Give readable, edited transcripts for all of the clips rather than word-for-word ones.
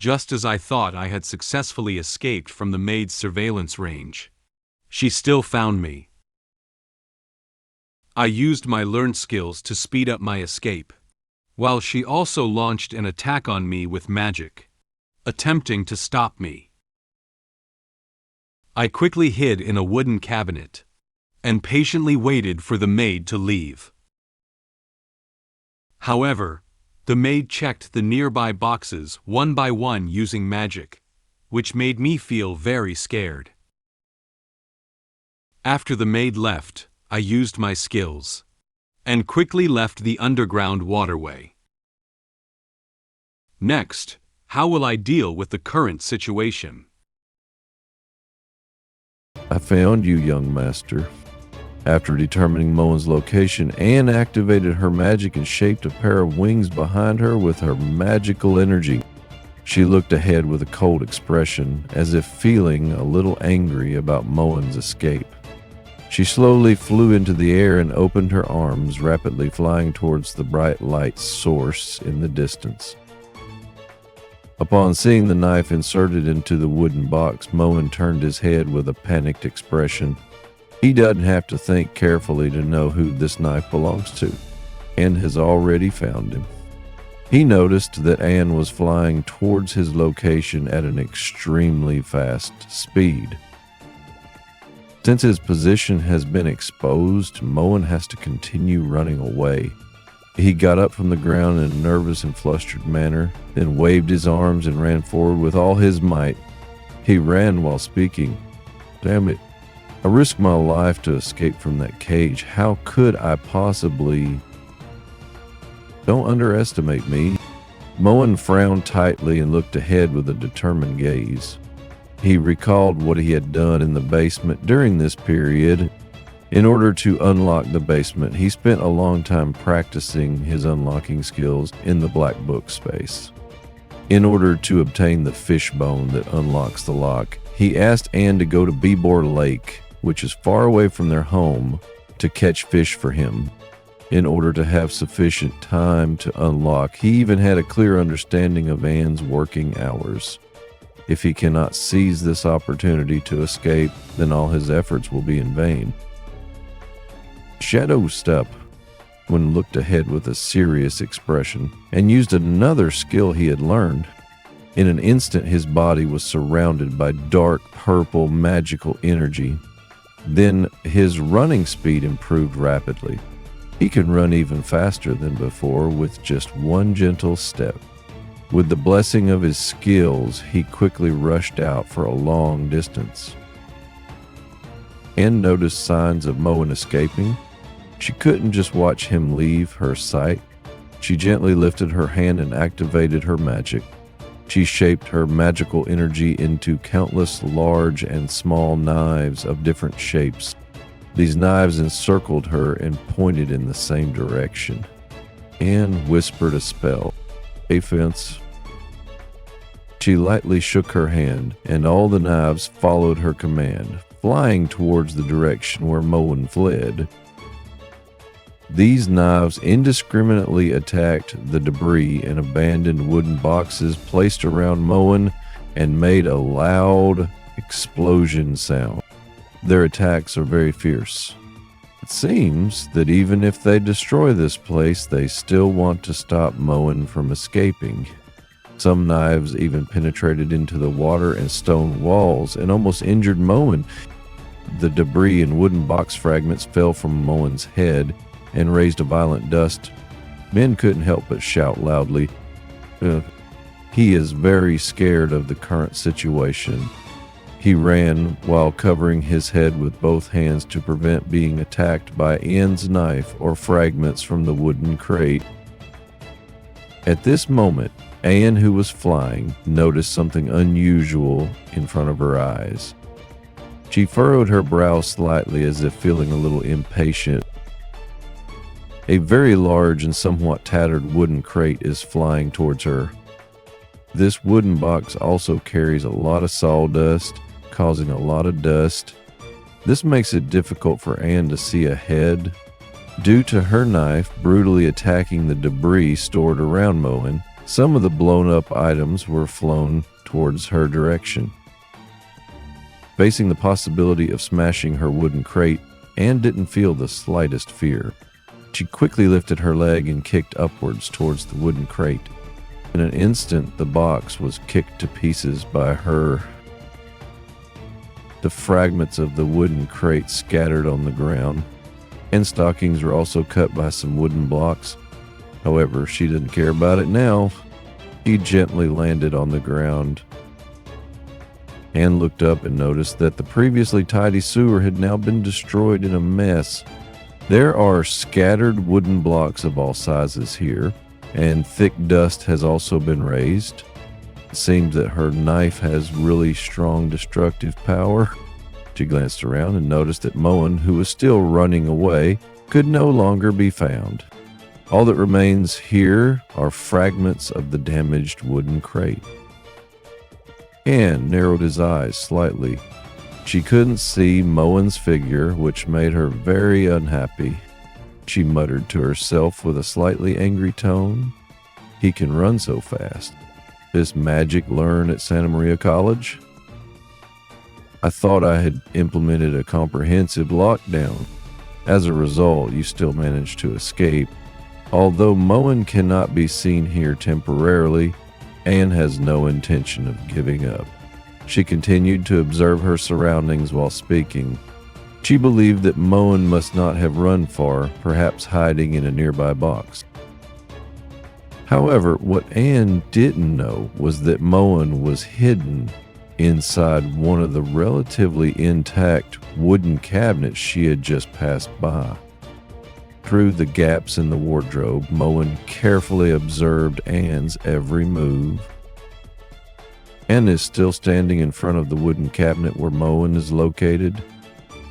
just as I thought I had successfully escaped from the maid's surveillance range. She still found me. I used my learned skills to speed up my escape, while she also launched an attack on me with magic, attempting to stop me. I quickly hid in a wooden cabinet and patiently waited for the maid to leave. However, the maid checked the nearby boxes one by one using magic, which made me feel very scared. After the maid left, I used my skills and quickly left the underground waterway. Next, how will I deal with the current situation? I found you, young master. After determining Moen's location, Anne activated her magic and shaped a pair of wings behind her with her magical energy. She looked ahead with a cold expression, as if feeling a little angry about Moen's escape. She slowly flew into the air and opened her arms, rapidly flying towards the bright light source in the distance. Upon seeing the knife inserted into the wooden box, Moen turned his head with a panicked expression. He doesn't have to think carefully to know who this knife belongs to, and has already found him. He noticed that Anne was flying towards his location at an extremely fast speed. Since his position has been exposed, Moen has to continue running away. He got up from the ground in a nervous and flustered manner, then waved his arms and ran forward with all his might. He ran while speaking. Damn it. I risked my life to escape from that cage. How could I possibly? Don't underestimate me. Moen frowned tightly and looked ahead with a determined gaze. He recalled what he had done in the basement during this period. In order to unlock the basement, he spent a long time practicing his unlocking skills in the black book space. In order to obtain the fishbone that unlocks the lock, he asked Anne to go to Beebor Lake, which is far away from their home, to catch fish for him. In order to have sufficient time to unlock, he even had a clear understanding of Anne's working hours. If he cannot seize this opportunity to escape, then all his efforts will be in vain. Shadow stepped when looked ahead with a serious expression and used another skill he had learned. In an instant, his body was surrounded by dark purple magical energy. Then his running speed improved rapidly. He can run even faster than before with just one gentle step. With the blessing of his skills, he quickly rushed out for a long distance. Anne noticed signs of Moen escaping. She couldn't just watch him leave her sight. She gently lifted her hand and activated her magic. She shaped her magical energy into countless large and small knives of different shapes. These knives encircled her and pointed in the same direction. Anne whispered a spell. "A fence." She lightly shook her hand, and all the knives followed her command, flying towards the direction where Moen fled. These knives indiscriminately attacked the debris and abandoned wooden boxes placed around Moen and made a loud explosion sound. Their attacks are very fierce. It seems that even if they destroy this place, they still want to stop Moen from escaping. Some knives even penetrated into the water and stone walls and almost injured Moen. The debris and wooden box fragments fell from Moen's head and raised a violent dust. Men couldn't help but shout loudly. He is very scared of the current situation. He ran while covering his head with both hands to prevent being attacked by Anne's knife or fragments from the wooden crate. At this moment, Anne, who was flying, noticed something unusual in front of her eyes. She furrowed her brow slightly as if feeling a little impatient. A very large and somewhat tattered wooden crate is flying towards her. This wooden box also carries a lot of sawdust, causing a lot of dust. This makes it difficult for Anne to see ahead. Due to her knife brutally attacking the debris stored around Moen, Some of the blown-up items were flown towards her direction. Facing the possibility of smashing her wooden crate, Anne didn't feel the slightest fear. She quickly lifted her leg and kicked upwards towards the wooden crate. In an instant, the box was kicked to pieces by her. The fragments of the wooden crate scattered on the ground, and stockings were also cut by some wooden blocks. However, she didn't care about it now. He gently landed on the ground. Anne looked up and noticed that the previously tidy sewer had now been destroyed in a mess. There are scattered wooden blocks of all sizes here, and thick dust has also been raised. It seems that her knife has really strong destructive power. She glanced around and noticed that Moen, who was still running away, could no longer be found. All that remains here are fragments of the damaged wooden crate. Anne narrowed his eyes slightly. She couldn't see Moen's figure, which made her very unhappy. She muttered to herself with a slightly angry tone, "He can run so fast. This magic learn at Santa Maria College? I thought I had implemented a comprehensive lockdown. As a result, you still managed to escape. Although Moen cannot be seen here temporarily, Anne has no intention of giving up." She continued to observe her surroundings while speaking. She believed that Moen must not have run far, perhaps hiding in a nearby box. However, what Anne didn't know was that Moen was hidden inside one of the relatively intact wooden cabinets she had just passed by. Through the gaps in the wardrobe, Moen carefully observed Anne's every move. Anne is still standing in front of the wooden cabinet where Moen is located.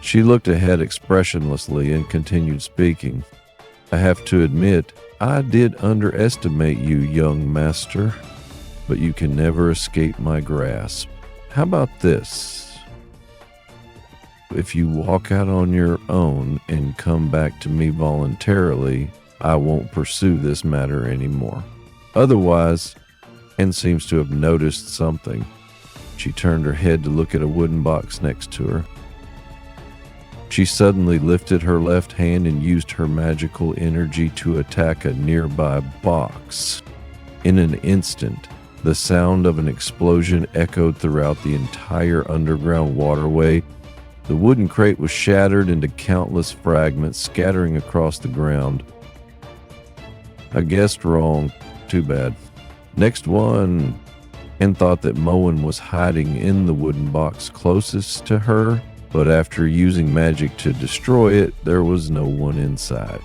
She looked ahead expressionlessly and continued speaking. "I have to admit, I did underestimate you, young master, but you can never escape my grasp. How about this? If you walk out on your own and come back to me voluntarily, I won't pursue this matter anymore. Otherwise," Anne seems to have noticed something. She turned her head to look at a wooden box next to her. She suddenly lifted her left hand and used her magical energy to attack a nearby box. In an instant, the sound of an explosion echoed throughout the entire underground waterway. The wooden crate was shattered into countless fragments, scattering across the ground. "I guessed wrong. Too bad. Next one." Anne thought that Moen was hiding in the wooden box closest to her, but after using magic to destroy it, there was no one inside.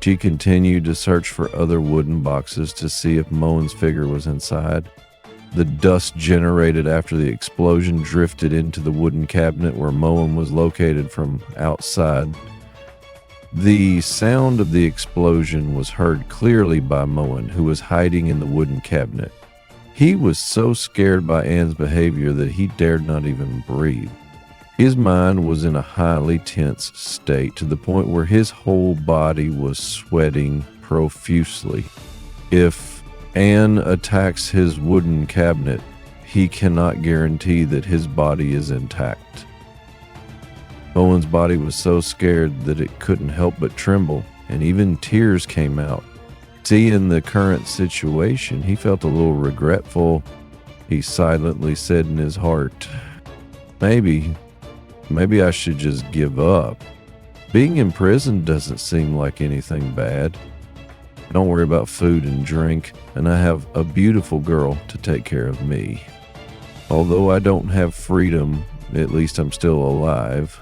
She continued to search for other wooden boxes to see if Moen's figure was inside. The dust generated after the explosion drifted into the wooden cabinet where Moen was located from outside. The sound of the explosion was heard clearly by Moen, who was hiding in the wooden cabinet. He was so scared by Anne's behavior that he dared not even breathe. His mind was in a highly tense state, to the point where his whole body was sweating profusely. If Anne attacks his wooden cabinet, he cannot guarantee that his body is intact. Moen's body was so scared that it couldn't help but tremble, and even tears came out. Seeing the current situation, he felt a little regretful. He silently said in his heart, Maybe I should just give up. Being in prison doesn't seem like anything bad. I don't worry about food and drink, and I have a beautiful girl to take care of me. Although I don't have freedom, at least I'm still alive.